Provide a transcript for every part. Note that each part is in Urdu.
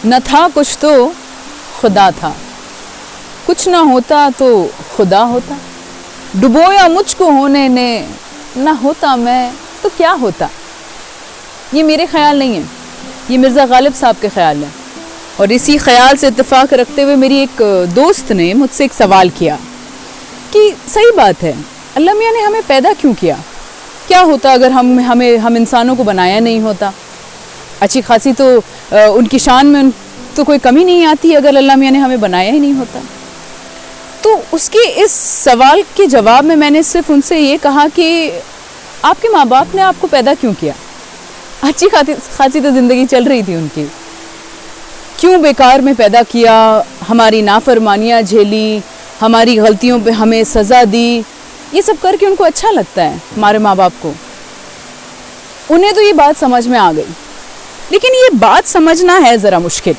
نہ تھا کچھ تو خدا تھا, کچھ نہ ہوتا تو خدا ہوتا, ڈبویا مجھ کو ہونے نے, نہ ہوتا میں تو کیا ہوتا. یہ میرے خیال نہیں ہیں, یہ مرزا غالب صاحب کے خیال ہیں. اور اسی خیال سے اتفاق رکھتے ہوئے میری ایک دوست نے مجھ سے ایک سوال کیا کہ صحیح بات ہے, اللہ میاں نے ہمیں پیدا کیوں کیا؟ کیا ہوتا اگر ہم انسانوں کو بنایا نہیں ہوتا؟ اچھی خاصی تو ان کی شان میں تو کوئی کمی نہیں آتی اگر اللہ میاں نے ہمیں بنایا ہی نہیں ہوتا. تو اس کے اس سوال کے جواب میں نے صرف ان سے یہ کہا کہ آپ کے ماں باپ نے آپ کو پیدا کیوں کیا؟ اچھی خاصی تو زندگی چل رہی تھی ان کی, کیوں بیکار میں پیدا کیا, ہماری نافرمانیاں جھیلی, ہماری غلطیوں پہ ہمیں سزا دی, یہ سب کر کے ان کو اچھا لگتا ہے ہمارے ماں باپ کو. انہیں تو یہ بات سمجھ میں آ گئی, لیکن یہ بات سمجھنا ہے ذرا مشکل.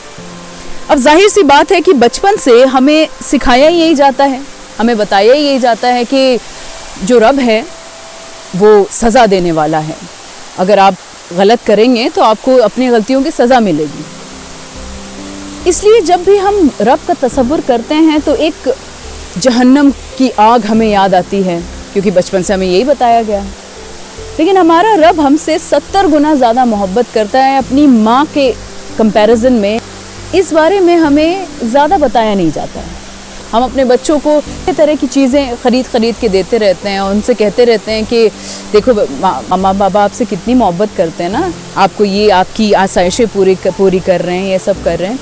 اب ظاہر سی بات ہے کہ بچپن سے ہمیں سکھایا یہی جاتا ہے, ہمیں بتایا یہی جاتا ہے کہ جو رب ہے وہ سزا دینے والا ہے, اگر آپ غلط کریں گے تو آپ کو اپنی غلطیوں کی سزا ملے گی. اس لیے جب بھی ہم رب کا تصور کرتے ہیں تو ایک جہنم کی آگ ہمیں یاد آتی ہے, کیونکہ بچپن سے ہمیں یہی بتایا گیا. لیکن ہمارا رب ہم سے 70 گنا زیادہ محبت کرتا ہے اپنی ماں کے کمپیریزن میں. اس بارے میں ہمیں زیادہ بتایا نہیں جاتا ہے. ہم اپنے بچوں کو اس طرح کی چیزیں خرید کے دیتے رہتے ہیں اور ان سے کہتے رہتے ہیں کہ دیکھو ماں بابا آپ سے کتنی محبت کرتے ہیں نا, آپ کو یہ آپ کی آسائشیں پوری کر رہے ہیں, یہ سب کر رہے ہیں.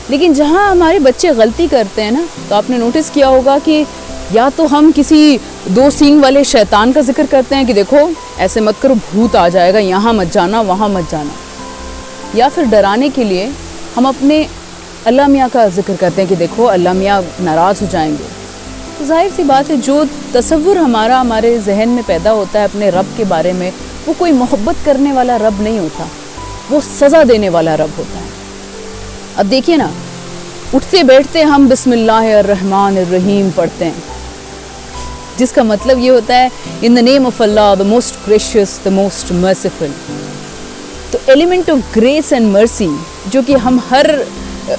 لیکن جہاں ہمارے بچے غلطی کرتے ہیں نا, تو آپ نے نوٹس کیا ہوگا کہ یا تو ہم کسی 2 سینگ والے شیطان کا ذکر کرتے ہیں کہ دیکھو ایسے مت کرو, بھوت آ جائے گا, یہاں مت جانا, وہاں مت جانا, یا پھر ڈرانے کے لیے ہم اپنے اللہ میاں کا ذکر کرتے ہیں کہ دیکھو اللہ میاں ناراض ہو جائیں گے. تو ظاہر سی بات ہے جو تصور ہمارے ذہن میں پیدا ہوتا ہے اپنے رب کے بارے میں, وہ کوئی محبت کرنے والا رب نہیں ہوتا, وہ سزا دینے والا رب ہوتا ہے. اب دیکھیے نا, اٹھتے بیٹھتے ہم بسم اللہ الرحمن الرحیم پڑھتے ہیں, جس کا مطلب یہ ہوتا ہے in the name of Allah, the most gracious, the most merciful. تو element of grace and mercy جو کہ ہم ہر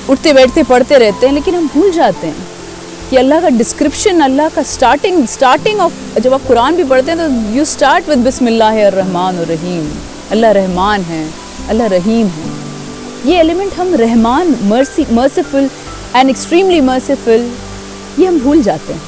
اٹھتے بیٹھتے پڑھتے رہتے ہیں, لیکن ہم بھول جاتے ہیں کہ اللہ کا ڈسکرپشن, اللہ کا اسٹارٹنگ آف, جب آپ قرآن بھی پڑھتے ہیں تو یو اسٹارٹ ود بسم اللہ الرحمن الرحیم. اللہ رحمان ہے, اللہ رحیم ہے. یہ ایلیمنٹ ہم رحمان, مرسیفل اینڈ ایکسٹریملی مرسیفل, یہ ہم بھول جاتے ہیں.